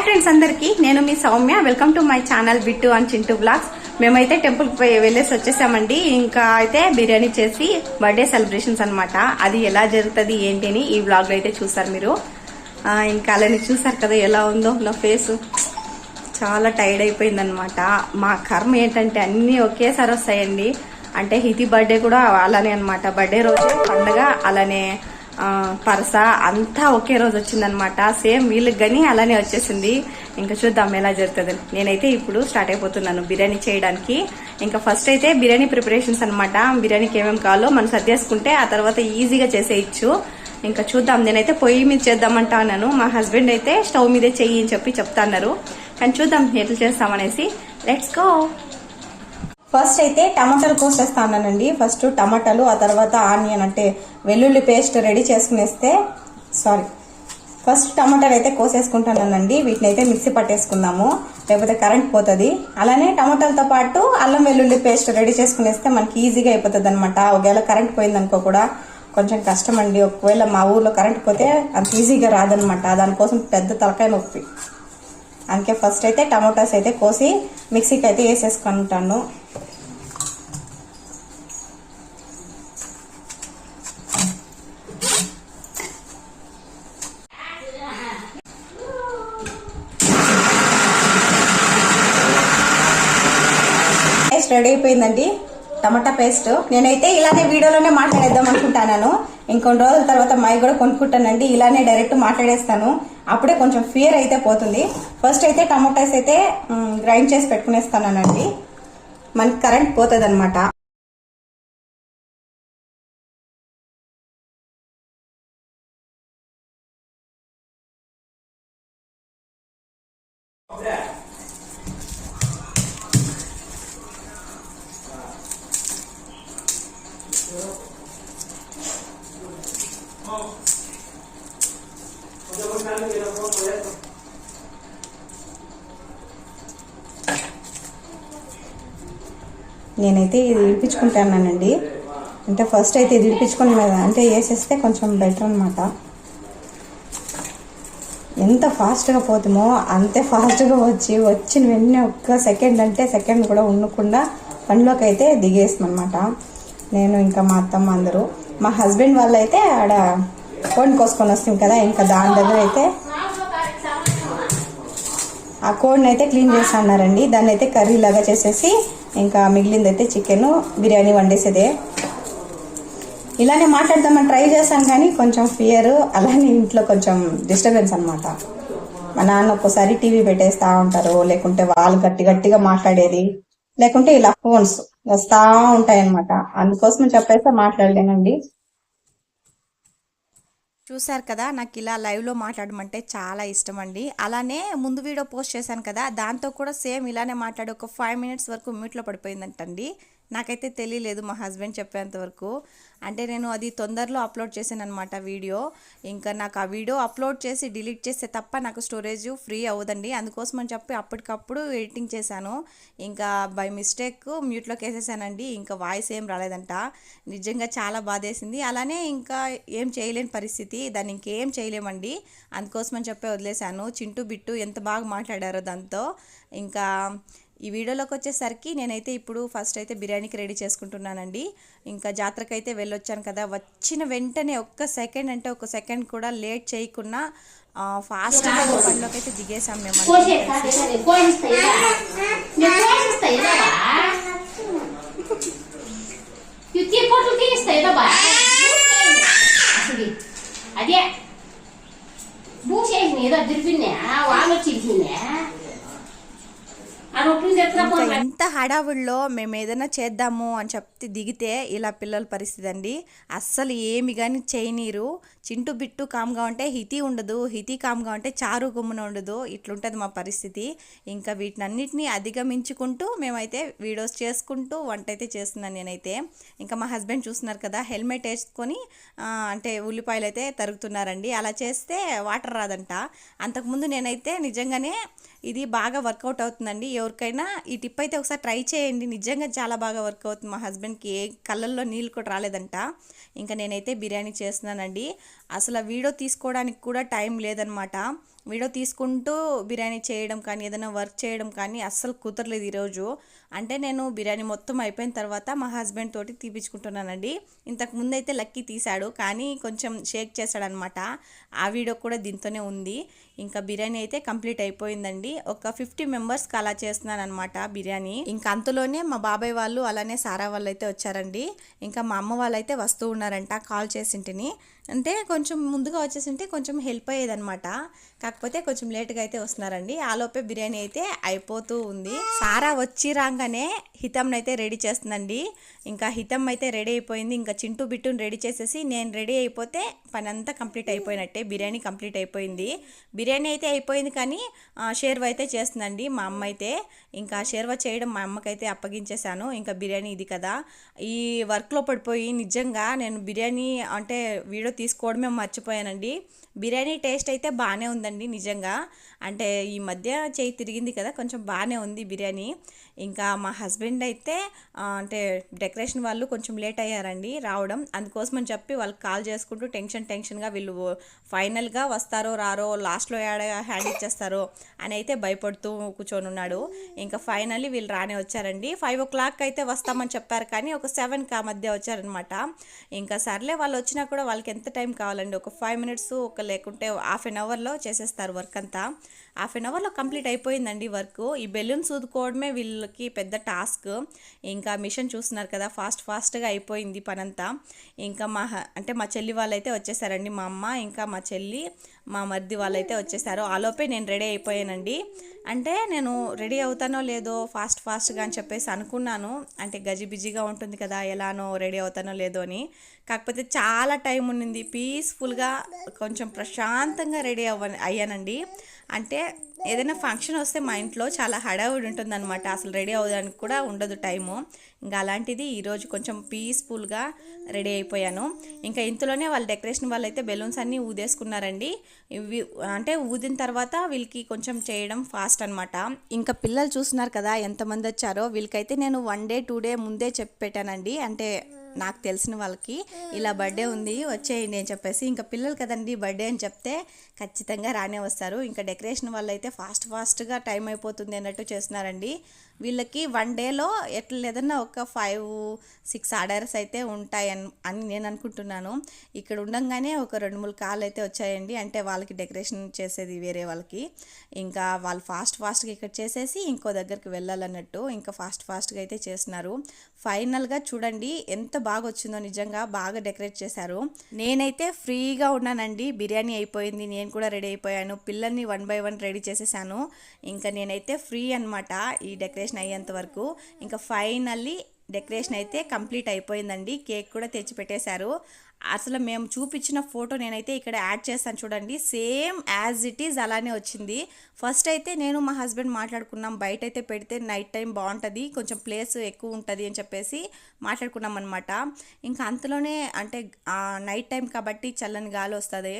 Friends అందరికీ నేను మీ Soumya welcome to my channel Bittu and Chintu blogs. మేమైతే టెంపుల్ కి వెళ్ళేసి వచ్చేసామండి. ఇంకా అయితే బిర్యానీ చేసి బర్త్డే సెలబ్రేషన్స్ అన్నమాట. అది ఎలా జరుగుతుంది ఏంటి అని ఈ బ్లాగ్ లో అయితే చూసారు మీరు. ఇంకా అలానే చూసారు కదా ఎలా ఉందో నా ఫేస్. చాలా టైర్డ్ అయిపోయింది అనమాట. మా కర్మ ఏంటంటే అన్ని ఒకేసారి వస్తాయండి. అంటే హితి బర్త్డే కూడా అలానే అనమాట. బర్త్డే రోజే పండగ, అలానే పరస అంతా ఒకే రోజు వచ్చిందనమాట. సేమ్ వీళ్ళకి కానీ అలానే వచ్చేసింది. ఇంకా చూద్దాం ఎలా జరుగుతుంది. నేనైతే ఇప్పుడు స్టార్ట్ అయిపోతున్నాను బిర్యానీ చేయడానికి. ఇంకా ఫస్ట్ అయితే బిర్యానీ ప్రిపరేషన్స్ అనమాట. బిర్యానీకి ఏమేమి కావాలో మనం సర్దేసుకుంటే ఆ తర్వాత ఈజీగా చేసేయచ్చు. ఇంకా చూద్దాం. నేనైతే పొయ్యి మీద చేద్దామంటా అన్నాను. మా హస్బెండ్ అయితే స్టవ్ మీదే చెయ్యి అని చెప్పి చెప్తాన్నారు. కానీ చూద్దాం ఎట్లా చేస్తామనేసి. Let's go. ఫస్ట్ అయితే టమాటాలు కోసేస్తానండి. ఫస్ట్ టమాటాలు, ఆ తర్వాత ఆనియన్ అంటే వెల్లుల్లి పేస్ట్ రెడీ చేసుకునేస్తే ఫస్ట్ టమాటాలు అయితే కోసేసుకుంటానండి. వీటిని అయితే మిక్సీ పట్టేసుకుందాము, లేకపోతే కరెంట్ పోతుంది. అలానే టమాటాలతో పాటు అల్లం వెల్లుల్లి పేస్ట్ రెడీ చేసుకునేస్తే మనకి ఈజీగా అయిపోతుంది అనమాట. ఒకవేళ కరెంట్ పోయిందనుకో కూడా కొంచెం కష్టం అండి. ఒకవేళ మా ఊర్లో కరెంట్ పోతే అంత ఈజీగా రాదనమాట. దానికోసం పెద్ద తలకాయ నొప్పి. అందుకే ఫస్ట్ అయితే టమాటాస్ అయితే కోసి మిక్సీకి అయితే వేసేసుకుంటాను. రెడీ అయిపోయిందండి టమాటా పేస్ట్. నేనైతే ఇలానే వీడియోలోనే మాట్లాడేద్దాం అనుకుంటాను. ఇంకొన్ని రోజుల తర్వాత మై కూడా కొనుక్కుంటానండి. ఇలానే డైరెక్ట్ మాట్లాడేస్తాను. అప్పుడే కొంచెం ఫియర్ అయితే పోతుంది. ఫస్ట్ అయితే టమాటాస్ అయితే గ్రైండ్ చేసి పెట్టుకునేస్తానండి. మనకి కరెంట్ పోతుంది అనమాట. నేనైతే ఇది ఇడిపించుకుంటానండి. అంటే ఫస్ట్ అయితే ఇది ఇడిపించుకుని అంటే వేసేస్తే కొంచెం బెటర్ అనమాట. ఎంత ఫాస్ట్గా పోతామో అంతే ఫాస్ట్గా వచ్చిన వెంటనే ఒక్క సెకండ్ అంటే సెకండ్ కూడా ఉండకుండా పనిలోకి అయితే దిగేస్తాం అనమాట. నేను ఇంకా మా అత్తమ్మ అందరూ. మా హస్బెండ్ వాళ్ళు అయితే ఆడ కోడిని కోసుకొని వస్తాం కదా, ఇంకా దాని దగ్గర అయితే ఆ కోడిని అయితే క్లీన్ చేస్తున్నారండి. దాన్ని అయితే కర్రీ లాగా చేసేసి ఇంకా మిగిలింది అయితే చికెన్ బిర్యానీ వండేసేదే. ఇలానే మాట్లాడదామని ట్రై చేశాను కానీ కొంచెం ఫియర్, అలానే ఇంట్లో కొంచెం డిస్టర్బెన్స్ అనమాట. మా నాన్న ఒక్కోసారి టీవీ పెట్టేస్తా ఉంటారు, లేకుంటే వాళ్ళు గట్టిగా మాట్లాడేది, లేకుంటే ఇలా ఫోన్స్ వస్తా ఉంటాయి అనమాట. అందుకోసం చెప్పేస్తే మాట్లాడలేనండి. చూసారు కదా, నాకు ఇలా లైవ్లో మాట్లాడమంటే చాలా ఇష్టం అండి. అలానే ముందు వీడియో పోస్ట్ చేశాను కదా, దాంతో కూడా సేమ్ ఇలానే మాట్లాడి ఒక 5 మినిట్స్ వరకు మ్యూట్లో పడిపోయిందంటండి. నాకైతే తెలియలేదు మా హస్బెండ్ చెప్పేంత వరకు. అంటే నేను అది తొందరలో అప్లోడ్ చేశాను అనమాట వీడియో. ఇంకా నాకు ఆ వీడియో అప్లోడ్ చేసి డిలీట్ చేస్తే తప్ప నాకు స్టోరేజ్ ఫ్రీ అవ్వదండి. అందుకోసం అని చెప్పి అప్పటికప్పుడు ఎడిటింగ్ చేశాను. ఇంకా బై మిస్టేక్ మ్యూట్లోకి వేసేసానండి. ఇంకా వాయిస్ ఏం రాలేదంట. నిజంగా చాలా బాధేసింది. అలానే ఇంకా ఏం చేయలేని పరిస్థితి, దాన్ని ఇంకేం చేయలేమండి. అందుకోసం అని చెప్పి వదిలేశాను. చింటూ బిట్టు ఎంత బాగా మాట్లాడారో దాంతో. ఇంకా ఈ వీడియోలోకి వచ్చేసరికి నేనైతే ఇప్పుడు ఫస్ట్ అయితే బిర్యానీకి రెడీ చేసుకుంటున్నానండి. ఇంకా జాతరకి అయితే వెళ్ళొచ్చాను కదా, వచ్చిన వెంటనే ఒక్క సెకండ్ కూడా లేట్ చేయకుండా ఫాస్ట్గా పనిలోకి అయితే దిగేసాం మేము. అదే భూషేసి ఏదో దిరిపిన్నా వాళ్ళు వచ్చింది. ఎంత హడావుల్లో మేము ఏదైనా చేద్దాము అని చెప్తే దిగితే ఇలా పిల్లల పరిస్థితి అండి. అస్సలు ఏమి కానీ చేయనీరు. చింటూ బిట్టు కామ్గా ఉంటే హితి ఉండదు, హితి కామ్గా ఉంటే చారు గుమ్మున ఉండదు. ఇట్లుంటుంది మా పరిస్థితి. ఇంకా వీటినన్నిటినీ అధిగమించుకుంటూ మేమైతే వీడియోస్ చేసుకుంటూ వంట అయితే చేస్తున్నాను నేనైతే. ఇంకా మా హస్బెండ్ చూస్తున్నారు కదా, హెల్మెట్ వేసుకొని అంటే ఉల్లిపాయలు అయితే తరుగుతున్నారండి. అలా చేస్తే వాటర్ రాదంట. అంతకుముందు నేనైతే నిజంగానే ఇది బాగా వర్కౌట్ అవుతుందండి. ఎవరికైనా ఈ టిప్ అయితే ఒకసారి ట్రై చేయండి. నిజంగా చాలా బాగా వర్క్ అవుతుంది. మా హస్బెండ్కి ఏ కళ్ళల్లో నీళ్ళు కూడా రాలేదంట. ఇంకా నేనైతే బిర్యానీ చేస్తున్నానండి. అసలు వీడియో తీసుకోవడానికి కూడా టైం లేదనమాట. వీడియో తీసుకుంటూ బిర్యానీ చేయడం కానీ ఏదైనా వర్క్ చేయడం కానీ అస్సలు కుదరలేదు ఈరోజు. అంటే నేను బిర్యానీ మొత్తం అయిపోయిన తర్వాత మా హస్బెండ్ తోటి తీపించుకుంటున్నానండి. ఇంతకు ముందు అయితే లక్కీ తీశాడు కానీ కొంచెం షేక్ చేశాడనమాట. ఆ వీడియో కూడా దీంతోనే ఉంది. ఇంకా బిర్యానీ అయితే కంప్లీట్ అయిపోయిందండి. ఒక 50 మెంబర్స్కి అలా చేస్తున్నాను అనమాట బిర్యానీ. ఇంకా అంతలోనే మా బాబాయ్ వాళ్ళు అలానే సారా వాళ్ళు అయితే వచ్చారండి. ఇంకా మా అమ్మ వాళ్ళు అయితే వస్తూ ఉన్నారంట. కాల్ చేసింటిని అంటే కొంచెం ముందుగా వచ్చేసింటే కొంచెం హెల్ప్ అయ్యేదనమాట. కాకపోతే కొంచెం లేట్గా అయితే వస్తున్నారండి. ఆలోపే బిర్యానీ అయితే అయిపోతూ ఉంది. సారా వచ్చి రాగానే హితంని అయితే రెడీ చేస్తుందండి. ఇంకా హితం అయితే రెడీ అయిపోయింది. ఇంకా చింటూ బిట్టుని రెడీ చేసేసి నేను రెడీ అయిపోతే పని అంతా కంప్లీట్ అయిపోయినట్టే. బిర్యానీ కంప్లీట్ అయిపోయింది. బిర్యానీ అయితే అయిపోయింది కానీ షేర్వా అయితే చేస్తుందండి మా అమ్మ అయితే. ఇంకా షేర్వా చేయడం మా అమ్మకైతే అప్పగించేశాను. ఇంకా బిర్యానీ ఇది కదా, ఈ వర్క్లో పడిపోయి నిజంగా నేను బిర్యానీ అంటే వీడియో తీసుకోవడమే మర్చిపోయానండి. బిర్యానీ టేస్ట్ అయితే బాగానే ఉందండి నిజంగా. అంటే ఈ మధ్య చేయి తిరిగింది కదా, కొంచెం బాగానే ఉంది బిర్యానీ. ఇంకా మా హస్బెండ్ అయితే అంటే డెకరేషన్ వాళ్ళు కొంచెం లేట్ అయ్యారండి రావడం. అందుకోసమని చెప్పి వాళ్ళకి కాల్ చేసుకుంటూ టెన్షన్గా వీళ్ళు ఫైనల్గా వస్తారో రారో, లాస్ట్లో హ్యాండ్ ఇచ్చేస్తారో అని అయితే భయపడుతూ కూర్చొని ఉన్నాడు. ఇంకా ఫైనల్లీ వీళ్ళు రానే వచ్చారండి. 5 o'clock అయితే వస్తామని చెప్పారు కానీ ఒక 7కి ఆ మధ్య వచ్చారనమాట. ఇంకా సర్లే వాళ్ళు వచ్చినా కూడా వాళ్ళకి ఎంత టైం కావాలండి, ఒక 5 minutes లేకుంటే హాఫ్ అన్ అవర్లో చేసేస్తారు వర్క్ అంతా. హాఫ్ అన్ అవర్లో కంప్లీట్ అయిపోయిందండి వర్క్. ఈ బెలూన్స్ ఊదుకోవడమే వీళ్ళకి పెద్ద టాస్క్. ఇంకా మిషన్ చూస్తున్నారు కదా, ఫాస్ట్గా అయిపోయింది పనంతా. ఇంకా మా చెల్లి వాళ్ళైతే వచ్చేసారండి. మా అమ్మ ఇంకా మా చెల్లి మా మరిది వాళ్ళైతే వచ్చేసారు. ఆలోపే నేను రెడీ అయిపోయానండి. అంటే నేను రెడీ అవుతానో లేదో ఫాస్ట్గా అని చెప్పేసి అనుకున్నాను. అంటే గజిబిజిగా ఉంటుంది కదా, ఎలానో రెడీ అవుతానో లేదో అని. కాకపోతే చాలా టైం ఉన్నింది. పీస్ఫుల్గా కొంచెం ప్రశాంతంగా రెడీ అయ్యానండి. అంటే ఏదైనా ఫంక్షన్ వస్తే మా ఇంట్లో చాలా హడావుడి ఉంటుందన్నమాట. అసలు రెడీ అవ్వడానికి కూడా ఉండదు టైము. ఇంకా అలాంటిది ఈరోజు కొంచెం పీస్ఫుల్గా రెడీ అయిపోయాను. ఇంకా ఇంతలోనే వాళ్ళ డెకరేషన్ వాళ్ళు అయితే బెలూన్స్ అన్నీ ఊదేసుకున్నారండి. ఇవి అంటే ఊదిన తర్వాత వీళ్ళకి కొంచెం చేయడం ఫాస్ట్ అనమాట. ఇంకా పిల్లలు చూస్తున్నారు కదా ఎంతమంది వచ్చారో. వీళ్ళకైతే నేను 1 day 2 day ముందే చెప్పి పెట్టానండి. అంటే నాకు తెలిసిన వాళ్ళకి ఇలా బర్త్డే ఉంది వచ్చేయండి అని చెప్పేసి. ఇంకా పిల్లలు కదండి బర్త్డే అని చెప్తే ఖచ్చితంగా రానే వస్తారు. ఇంకా డెకరేషన్ వాళ్ళు అయితే ఫాస్ట్గా టైం అయిపోతుంది అన్నట్టు చేస్తున్నారండి. వీళ్ళకి 1 dayలో ఎట్లా లేదన్నా ఒక 5-6 ఆర్డర్స్ అయితే ఉంటాయని నేను అనుకుంటున్నాను. ఇక్కడ ఉండగానే ఒక 2-3 కాళ్ళు అయితే వచ్చాయండి. అంటే వాళ్ళకి డెకరేషన్ చేసేది వేరే వాళ్ళకి. ఇంకా వాళ్ళు ఫాస్ట్గా ఇక్కడ చేసేసి ఇంకో దగ్గరికి వెళ్ళాలన్నట్టు ఇంకా ఫాస్ట్గా అయితే చేస్తున్నారు. ఫైనల్గా చూడండి ఎంత బాగా వచ్చిందో, నిజంగా బాగా డెకరేట్ చేశారు. నేనైతే ఫ్రీగా ఉన్నానండి. బిర్యానీ అయిపోయింది, నేను కూడా రెడీ అయిపోయాను. పిల్లల్ని 1 by 1 రెడీ చేసేసాను. ఇంకా నేనైతే ఫ్రీ అనమాట ఈ డెకరేషన్ అయ్యేంత వరకు. ఇంకా ఫైనల్లీ డెకరేషన్ అయితే కంప్లీట్ అయిపోయిందండి. కేక్ కూడా తెచ్చి పెట్టేశారు. అసలు మేము చూపించిన ఫోటో నేనైతే ఇక్కడ యాడ్ చేస్తాను చూడండి. సేమ్ యాజ్ ఇట్ ఈజ్ అలానే వచ్చింది. ఫస్ట్ అయితే నేను మా హస్బెండ్ మాట్లాడుకున్నాం, బయట అయితే పెడితే నైట్ టైం బాగుంటుంది, కొంచెం ప్లేస్ ఎక్కువ ఉంటుంది అని చెప్పేసి మాట్లాడుకున్నాం అనమాట. ఇంకా అంతలోనే అంటే నైట్ టైం కాబట్టి చల్లని గాలి వస్తుంది,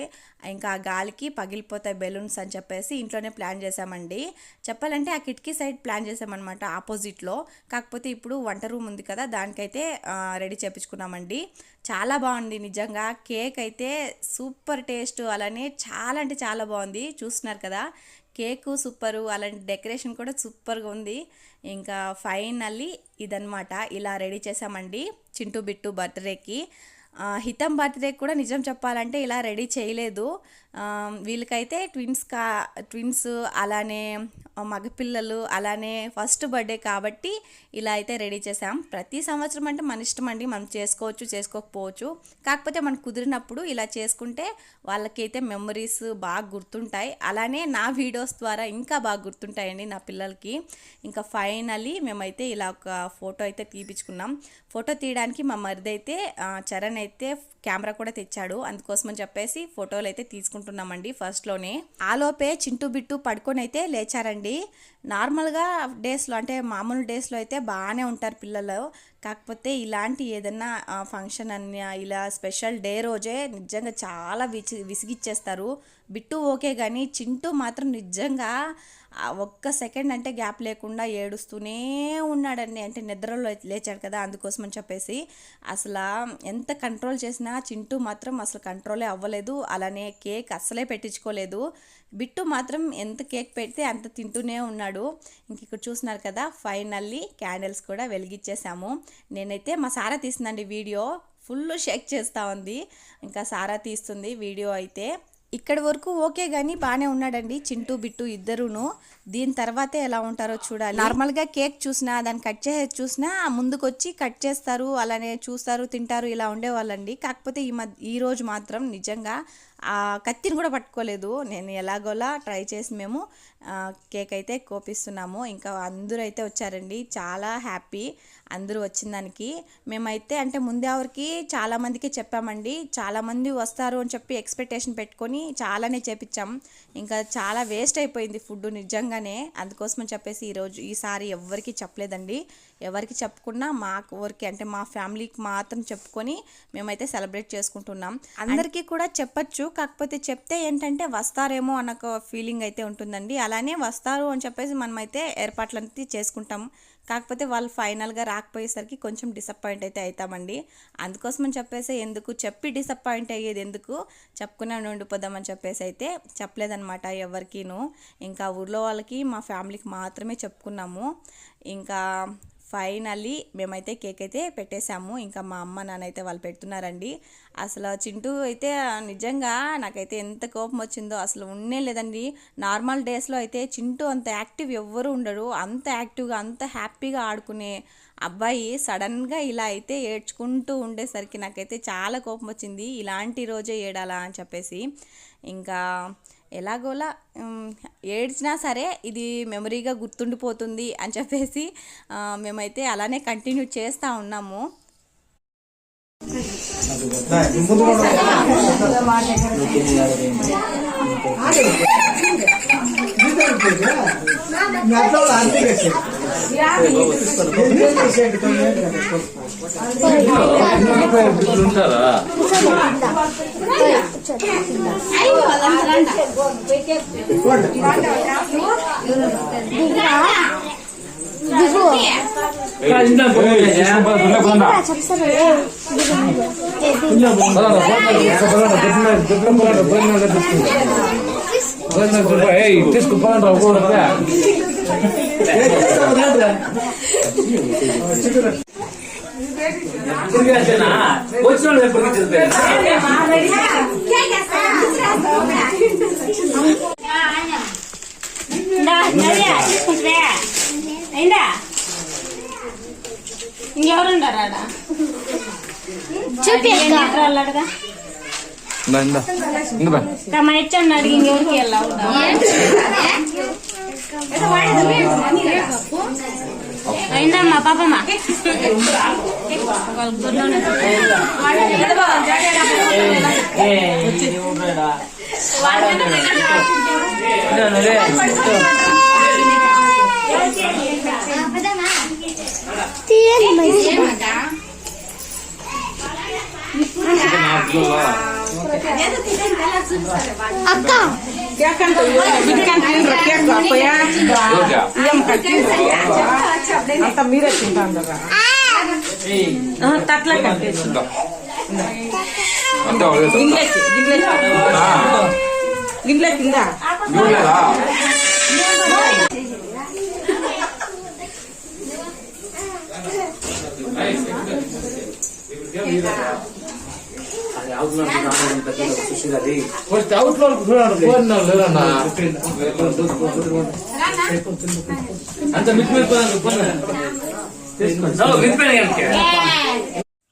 ఇంకా ఆ గాలికి పగిలిపోతాయి బెలూన్స్ అని చెప్పేసి ఇంట్లోనే ప్లాన్ చేసామండి. చెప్పాలంటే ఆ కిటికీ సైడ్ ప్లాన్ చేసామన్నమాట ఆపోజిట్లో. కాకపోతే ఇప్పుడు వంట రూమ్ ఉంది కదా, దానికైతే రెడీ చేయించుకున్నామండి. చాలా బాగుంది నిజంగా. కేక్ అయితే సూపర్ టేస్ట్, అలానే చాలా అంటే చాలా బాగుంది. చూస్తున్నారు కదా, కేకు సూపరు, అలాంటి డెకరేషన్ కూడా సూపర్గా ఉంది. ఇంకా ఫైనల్లీ ఇదన్నమాట, ఇలా రెడీ చేసామండి చింటూ బిట్టు బర్త్డేకి. హితం బర్త్డే కూడా నిజం చెప్పాలంటే ఇలా రెడీ చేయలేదు. వీళ్ళకైతే ట్విన్స్ అలానే మగపిల్లలు, అలానే ఫస్ట్ బర్త్డే కాబట్టి ఇలా అయితే రెడీ చేసాం. ప్రతి సంవత్సరం అంటే మన ఇష్టం అండి, మనం చేసుకోవచ్చు చేసుకోకపోవచ్చు. కాకపోతే మనకు కుదిరినప్పుడు ఇలా చేసుకుంటే వాళ్ళకైతే మెమరీస్ బాగా గుర్తుంటాయి. అలానే నా వీడియోస్ ద్వారా ఇంకా బాగా గుర్తుంటాయండి నా పిల్లలకి. ఇంకా ఫైనల్లీ మేమైతే ఇలా ఒక ఫోటో అయితే తీపించుకున్నాం. ఫోటో తీయడానికి మా మరిది అయితే చరణ్ అయితే కెమెరా కూడా తెచ్చాడు. అందుకోసమని చెప్పేసి ఫోటోలు అయితే తీసుకుంటున్నామండి ఫస్ట్లోనే. ఆలోపే చింటూ బిట్టు పడుకొని అయితే లేచారండి. నార్మల్గా డేస్లో అంటే మామూలు డేస్లో అయితే బాగానే ఉంటారు పిల్లలు, కాకపోతే ఇలాంటి ఏదన్నా ఫంక్షన్ అన్న ఇలా స్పెషల్ డే రోజే నిజంగా చాలా విసిగిచ్చేస్తారు. బిట్టు ఓకే కానీ చింటూ మాత్రం నిజంగా ఒక్క సెకండ్ అంటే గ్యాప్ లేకుండా ఏడుస్తూనే ఉన్నాడండి. అంటే నిద్రలో లేచాడు కదా, అందుకోసం అని చెప్పేసి అసలు ఎంత కంట్రోల్ చేసినా చింటూ మాత్రం అసలు కంట్రోలే అవ్వలేదు. అలానే కేక్ అస్సలే పెట్టించుకోలేదు. బిట్టు మాత్రం ఎంత కేక్ పెడితే అంత తింటూనే ఉన్నాడు. ఇంక ఇక్కడ చూస్తున్నారు కదా, ఫైనల్లీ క్యాండిల్స్ కూడా వెలిగించేసాము. నేనైతే మా సారా తీసిందండి వీడియో, ఫుల్ షేక్ చేస్తూ ఉంది. ఇంకా సారా తీస్తుంది వీడియో అయితే. ఇక్కడి వరకు ఓకే కానీ బాగానే ఉన్నాడండి చింటూ బిట్టు ఇద్దరును. దీని తర్వాతే ఎలా ఉంటారో చూడాలి. నార్మల్గా కేక్ చూసినా దాన్ని కట్ చేసేది చూసినా ముందుకు వచ్చి కట్ చేస్తారు, అలానే చూస్తారు, తింటారు, ఇలా ఉండేవాళ్ళండి. కాకపోతే ఈ రోజు మాత్రం నిజంగా ఆ కత్తిని కూడా పట్టుకోలేదు. నేను ఎలాగోలా ట్రై చేసి మేము కేక్ అయితే కోపిస్తున్నాము. ఇంకా అందరూ అయితే వచ్చారండి, చాలా హ్యాపీ అందరూ వచ్చిన దానికి. మేమైతే అంటే ముందే ఎవరికి చాలామందికి చెప్పామండి, చాలామంది వస్తారు అని చెప్పి ఎక్స్పెక్టేషన్ పెట్టుకొని చాలానే చేపించాం. ఇంకా చాలా వేస్ట్ అయిపోయింది ఫుడ్ నిజంగానే. అందుకోసం అని చెప్పేసి ఈసారి ఎవరికి చెప్పలేదండి. ఎవరికి చెప్పుకున్నా మాకు ఊరికి అంటే మా ఫ్యామిలీకి మాత్రం చెప్పుకొని మేమైతే సెలబ్రేట్ చేసుకుంటున్నాం. అందరికీ కూడా చెప్పచ్చు, కాకపోతే చెప్తే ఏంటంటే వస్తారేమో అన్న ఫీలింగ్ అయితే ఉంటుందండి. అలానే వస్తారు అని చెప్పేసి మనమైతే ఏర్పాట్లన్నీ చేసుకుంటాం. కాకపోతే వాళ్ళు ఫైనల్గా రాకపోయేసరికి కొంచెం డిసప్పాయింట్ అయితే అవుతామండి. అందుకోసమని చెప్పేసి ఎందుకు చెప్పి డిసప్పాయింట్ అయ్యేది ఎందుకు, చెప్పుకునే ఉండిపోదామని చెప్పేసి అయితే చెప్పలేదన్నమాట ఎవరికీను. ఇంకా ఊర్లో వాళ్ళకి మా ఫ్యామిలీకి మాత్రమే చెప్పుకున్నాము. ఇంకా ఫైనల్లీ మేమైతే కేక్ అయితే పెట్టేశాము. ఇంకా మా అమ్మ నాన్న అయితే వాళ్ళు పెడుతున్నారండి. అసలు చింటూ అయితే నిజంగా నాకైతే ఎంత కోపం వచ్చిందో అసలు ఉండే లేదండి. నార్మల్ డేస్లో అయితే చింటూ అంత యాక్టివ్ ఎవ్వరూ ఉండరు. అంత యాక్టివ్గా అంత హ్యాపీగా ఆడుకునే అబ్బాయి సడన్గా ఇలా అయితే ఏడ్చుకుంటూ ఉండేసరికి నాకైతే చాలా కోపం వచ్చింది. ఇలాంటి రోజే ఏడాలా అని చెప్పేసి ఇంకా ఎలాగోలా ఏడ్చినా సరే ఇది మెమరీగా గుర్తుండిపోతుంది అని చెప్పేసి మేమైతే అలానే కంటిన్యూ చేస్తూ ఉన్నాము. ఇంకెవరుండారా చూపి మా ఇచ్చండి అడిగి ఇంకెవరికి వెళ్ళావు అయిందమ్మా పాపమ్మా అక్క అంత మీరే తింటారా తట్ల గిన్నె కింద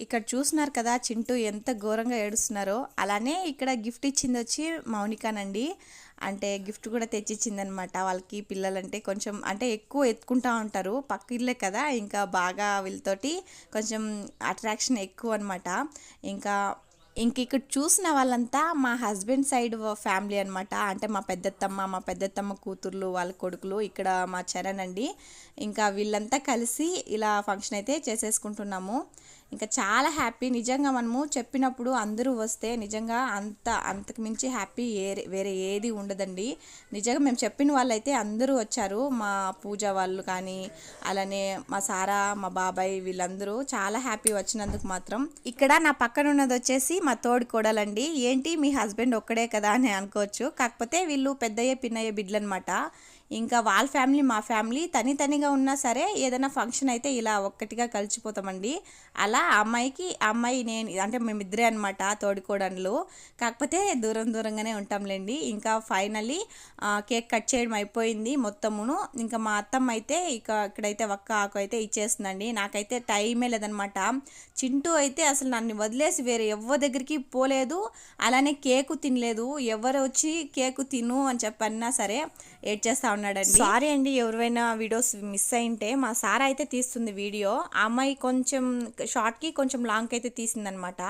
ఇక్కడ చూస్తున్నారు కదా చింటూ ఎంత ఘోరంగా ఏడుస్తున్నారో. అలానే ఇక్కడ గిఫ్ట్ ఇచ్చింది వచ్చి మౌనికానండి. అంటే గిఫ్ట్ కూడా తెచ్చిచ్చిందనమాట. వాళ్ళకి పిల్లలంటే కొంచెం అంటే ఎక్కువ ఎత్తుకుంటూ ఉంటారు, పక్క ఇల్లే కదా, ఇంకా బాగా వీళ్ళతోటి కొంచెం అట్రాక్షన్ ఎక్కువ అనమాట. ఇంకా ఇంక ఇక్కడ చూసిన వాళ్ళంతా మా హస్బెండ్ సైడ్ ఫ్యామిలీ అనమాట. అంటే మా పెద్దత్తమ్మ కూతుర్లు వాళ్ళ కొడుకులు, ఇక్కడ మా చరణ్ అండి. ఇంకా వీళ్ళంతా కలిసి ఇలా ఫంక్షన్ అయితే చేసేసుకుంటున్నాము. ఇంకా చాలా హ్యాపీ. నిజంగా మనము చెప్పినప్పుడు అందరూ వస్తే నిజంగా అంతకు మించి హ్యాపీ వేరే ఏది ఉండదండి. నిజంగా మేము చెప్పిన వాళ్ళైతే అందరూ వచ్చారు. మా పూజ వాళ్ళు కానీ, అలానే మా సారా, మా బాబాయ్, వీళ్ళందరూ చాలా హ్యాపీ వచ్చినందుకు మాత్రం. ఇక్కడ నా పక్కన ఉన్నది వచ్చేసి మా తోడి కోడలండి. ఏంటి మీ హస్బెండ్ ఒక్కడే కదా అని అనుకోవచ్చు. కాకపోతే వీళ్ళు పెద్దయ్య పిన్నయ్య బిడ్డలు అనమాట. ఇంకా వాళ్ళ ఫ్యామిలీ మా ఫ్యామిలీ తనిగా ఉన్నా సరే ఏదైనా ఫంక్షన్ అయితే ఇలా ఒక్కటిగా కలిసిపోతామండి. అలా అమ్మాయి నేను అంటే మేమిద్దరే అనమాట తోడికోడన్లు. కాకపోతే దూరంగానే ఉంటాంలేండి. ఇంకా ఫైనల్లీ కేక్ కట్ చేయడం అయిపోయింది మొత్తమును. ఇంకా మా అత్తమ్మ అయితే ఇక్కడైతే ఒక్క ఆకు అయితే ఇచ్చేస్తుందండి. నాకైతే టైమే లేదనమాట. చింటూ అయితే అసలు నన్ను వదిలేసి వేరే ఎవరి దగ్గరికి పోలేదు, అలానే కేకు తినలేదు. ఎవరు వచ్చి కేకు తిను అని చెప్పన్నా సరే ఏడ్చేస్తా ఉన్నాడండి. సారీ అండి ఎవరైనా వీడియోస్ మిస్ అయింటే. మా సారా అయితే తీస్తుంది వీడియో. ఆ అమ్మాయి కొంచెం షార్ట్కి కొంచెం లాంగ్ అయితే తీసిందనమాట.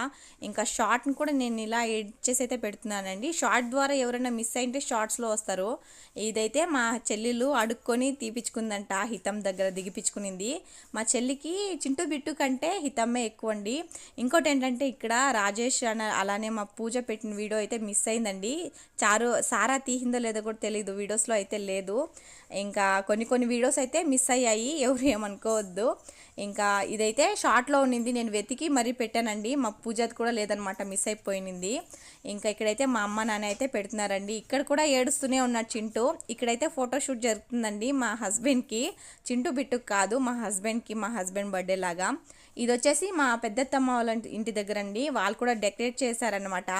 ఇంకా షార్ట్ని కూడా నేను ఇలా ఎడిట్ చేసి అయితే పెడుతున్నానండి. షార్ట్ ద్వారా ఎవరైనా మిస్ అయింటే షార్ట్స్లో వస్తారు. ఇదైతే మా చెల్లెలు అడుక్కొని తీపిచ్చుకుందంట, హితం దగ్గర దిగిపించుకునింది. మా చెల్లికి చింటూ బిట్టు కంటే హితమ్మే ఎక్కువ అండి. ఇంకోటి ఏంటంటే ఇక్కడ రాజేష్ అలానే మా పూజ పెట్టిన వీడియో అయితే మిస్ అయిందండి. సారా తీసిందో లేదో కూడా తెలియదు, వీడియోస్లో అయితే లేదు. ఇంకా కొన్ని వీడియోస్ అయితే మిస్ అయ్యాయి, ఎవరు ఏమనుకోవద్దు. ఇంకా ఇదైతే షార్ట్లో ఉన్నింది, నేను వెతికి మరీ పెట్టానండి. మా పూజది కూడా లేదనమాట, మిస్ అయిపోయింది. ఇంకా ఇక్కడైతే మా అమ్మ నాన్న అయితే పెడుతున్నారండి. ఇక్కడ కూడా ఏడుస్తూనే ఉన్నాడు చింటూ. ఇక్కడైతే ఫోటోషూట్ జరుగుతుందండి మా హస్బెండ్కి, చింటూ బిట్టుకు కాదు, మా హస్బెండ్ బర్త్డే లాగా. ఇది వచ్చేసి మా పెద్దత్తమ్మ వాళ్ళ ఇంటి దగ్గర అండి. వాళ్ళు కూడా డెకరేట్ చేశారనమాట.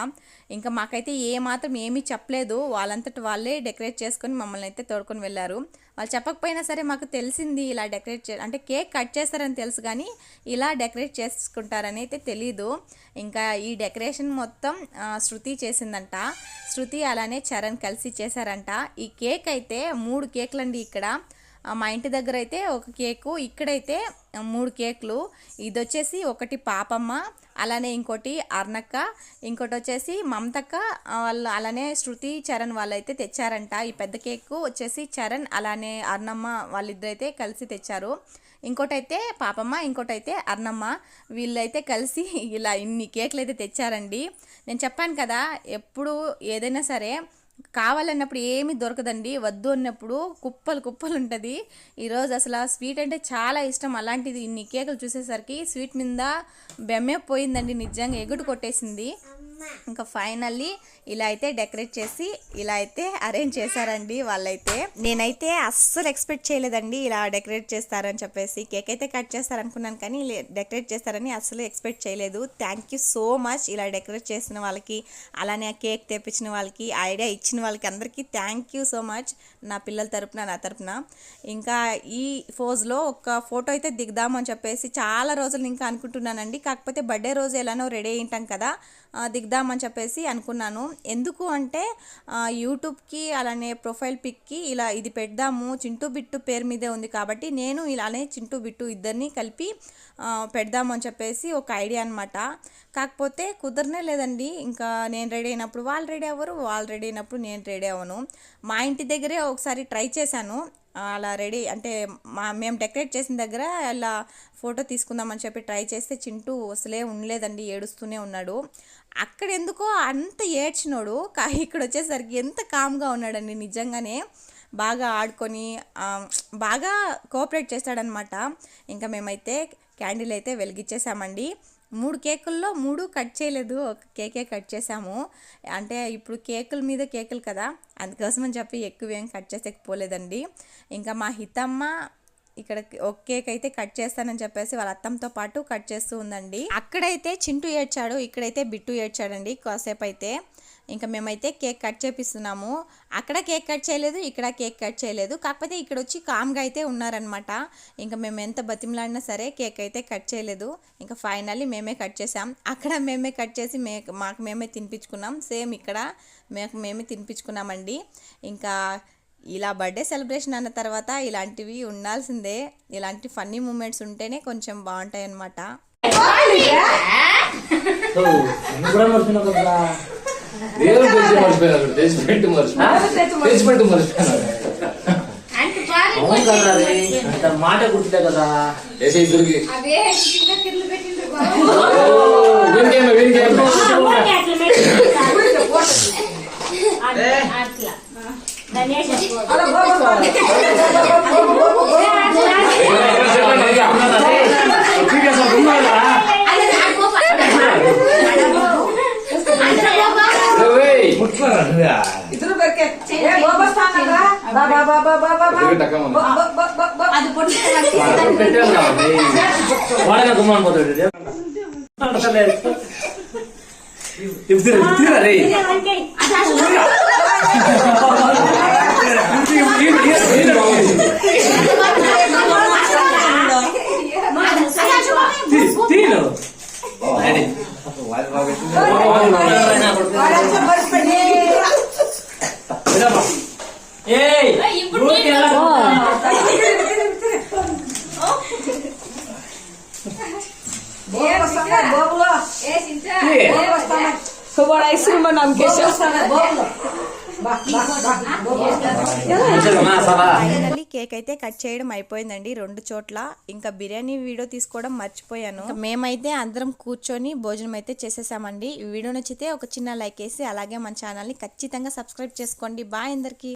ఇంకా మాకైతే ఏమీ చెప్పలేదు, వాళ్ళంతటి వాళ్ళే డెకరేట్ చేసుకొని మమ్మల్ని అయితే తోడుకొని వెళ్ళారు. వాళ్ళు చెప్పకపోయినా సరే మాకు తెలిసింది ఇలా డెకరేట్ అంటే కేక్ కట్ చేస్తారని తెలుసు కానీ ఇలా డెకరేట్ చేసుకుంటారని అయితే తెలీదు. ఇంకా ఈ డెకరేషన్ మొత్తం శృతి చేసిందంట. శృతి అలానే చరణ్ కలిసి చేశారంట. ఈ కేక్ అయితే 3 కేకులండి. ఇక్కడ మా ఇంటి దగ్గర అయితే ఒక కేకు, ఇక్కడైతే 3 కేకులు. ఇది వచ్చేసి ఒకటి పాపమ్మ, అలానే ఇంకోటి అర్ణక్క, ఇంకోటి వచ్చేసి మమతక్క వాళ్ళు, అలానే శృతి చరణ్ వాళ్ళు అయితే తెచ్చారంట. ఈ పెద్ద కేకు వచ్చేసి చరణ్ అలానే అర్ణమ్మ వాళ్ళిద్దరైతే కలిసి తెచ్చారు. ఇంకోటైతే పాపమ్మ, ఇంకోటైతే అర్ణమ్మ, వీళ్ళైతే కలిసి ఇలా ఇన్ని కేకులు అయితే తెచ్చారండి. నేను చెప్పాను కదా, ఎప్పుడు ఏదైనా సరే కావాలన్నప్పుడు ఏమీ దొరకదండి, వద్దు అన్నప్పుడు కుప్పలు ఉంటుంది. ఈరోజు అసలు స్వీట్ అంటే చాలా ఇష్టం. అలాంటిది ఇన్ని కేకులు చూసేసరికి స్వీట్ మీద బెమ్మే పోయిందండి, నిజంగా ఎగుడు కొట్టేసింది. ఇంకా ఫైనల్లీ ఇలా అయితే డెకరేట్ చేసి ఇలా అయితే అరేంజ్ చేశారండి వాళ్ళైతే. నేనైతే అస్సలు ఎక్స్పెక్ట్ చేయలేదండి ఇలా డెకరేట్ చేస్తారని చెప్పేసి. కేక్ అయితే కట్ చేస్తారనుకున్నాను కానీ డెకరేట్ చేస్తారని అస్సలు ఎక్స్పెక్ట్ చేయలేదు. థ్యాంక్ యూ సో మచ్ ఇలా డెకరేట్ చేసిన వాళ్ళకి, అలానే ఆ కేక్ తెప్పించిన వాళ్ళకి, ఐడియా ఇచ్చిన వాళ్ళకి అందరికీ థ్యాంక్ యూ సో మచ్, నా పిల్లల తరపున నా తరపున. ఇంకా ఈ ఫోజ్లో ఒక ఫోటో అయితే దిగుదామని చెప్పేసి చాలా రోజులు ఇంకా అనుకుంటున్నానండి. కాకపోతే బర్త్డే రోజు ఎలానో రెడీ అయింటాం కదా, దిగుదామని చెప్పేసి అనుకున్నాను. ఎందుకు అంటే యూట్యూబ్కి అలానే ప్రొఫైల్ పిక్కి ఇలా ఇది పెడదాము, చింటూ బిట్టు పేరు మీదే ఉంది కాబట్టి నేను ఇలానే చింటూ బిట్టు ఇద్దరిని కలిపి పెడదాము అని చెప్పేసి ఒక ఐడియా అనమాట. కాకపోతే కుదరనే లేదండి. ఇంకా నేను రెడీ అయినప్పుడు వాళ్ళు రెడీ అవ్వరు, వాళ్ళు రెడీ అయినప్పుడు నేను రెడీ అవ్వను. మా ఇంటి దగ్గరే ఒకసారి ట్రై చేశాను అలా రెడీ అంటే మేము డెకరేట్ చేసిన దగ్గర అలా ఫోటో తీసుకుందామని చెప్పి ట్రై చేస్తే చింటూ అసలే ఉండలేదండి, ఏడుస్తూనే ఉన్నాడు. అక్కడ ఎందుకో అంత ఏడ్చినోడు, ఇక్కడ వచ్చేసరికి ఎంత కామ్గా ఉన్నాడండి. నిజంగానే బాగా ఆడుకొని బాగా కోఆపరేట్ చేస్తాడనమాట. ఇంకా మేమైతే క్యాండిల్ అయితే వెలిగించేసామండి. 3 కేకుల్లో 3 కట్ చేయలేదు, ఒక కేకే కట్ చేసాము. అంటే ఇప్పుడు కేకుల మీద కేకులు కదా, అందుకోసం అని చెప్పి ఎక్కువేం కట్ చేసేకపోలేదండి. ఇంకా మా హితమ్మ ఇక్కడ ఒక కేక్ అయితే కట్ చేస్తానని చెప్పేసి వాళ్ళ అత్తంతో పాటు కట్ చేస్తూ ఉందండి. అక్కడైతే చింటూ ఏడ్చాడు, ఇక్కడైతే బిట్టు ఏడ్చాడండి కాసేపు అయితే. ఇంకా మేమైతే కేక్ కట్ చేపిస్తున్నాము. అక్కడ కేక్ కట్ చేయలేదు, ఇక్కడ కేక్ కట్ చేయలేదు. కాకపోతే ఇక్కడ వచ్చి కామ్గా అయితే ఉన్నారనమాట. ఇంకా మేము ఎంత బతిమలాడినా సరే కేక్ అయితే కట్ చేయలేదు. ఇంకా ఫైనల్లీ మేమే కట్ చేసాం. అక్కడ మేమే కట్ చేసి మాకు మేమే తినిపించుకున్నాం. సేమ్ ఇక్కడ మేమే తినిపించుకున్నామండి. ఇంకా ఇలా బర్త్డే సెలబ్రేషన్ అన్న తర్వాత ఇలాంటివి ఉండాల్సిందే. ఇలాంటి ఫన్నీ మూమెంట్స్ ఉంటేనే కొంచెం బాగుంటాయి అన్నమాట. కూడా మర్చిపోయినావు కదా. నేను మర్చిపోయాను, తెచ్చిపెట్టి మర్చిపోయాను. అవును కదా రే, అంత మాట గుర్తులే కదా. వేసే ఇద్దరికి అట్లా ధనేష్ ఇద్దరు పెరికే బాబా అది పొట్టి వాళ్ళ గుమ్మాన్ పోతాడు రే. తీను ఐస్క్రీమ్ ఫైనల్లీ కేక్ అయితే కట్ చేయడం అయిపోయిందండి 2 చోట్ల. ఇంకా బిర్యానీ వీడియో తీసుకోవడం మర్చిపోయాను. మేమైతే అందరం కూర్చొని భోజనం అయితే చేసేసామండి. ఈ వీడియో నచ్చితే ఒక చిన్న లైక్ వేసి అలాగే మన ఛానల్ ని ఖచ్చితంగా సబ్స్క్రైబ్ చేసుకోండి. బాయ్ అందరికి.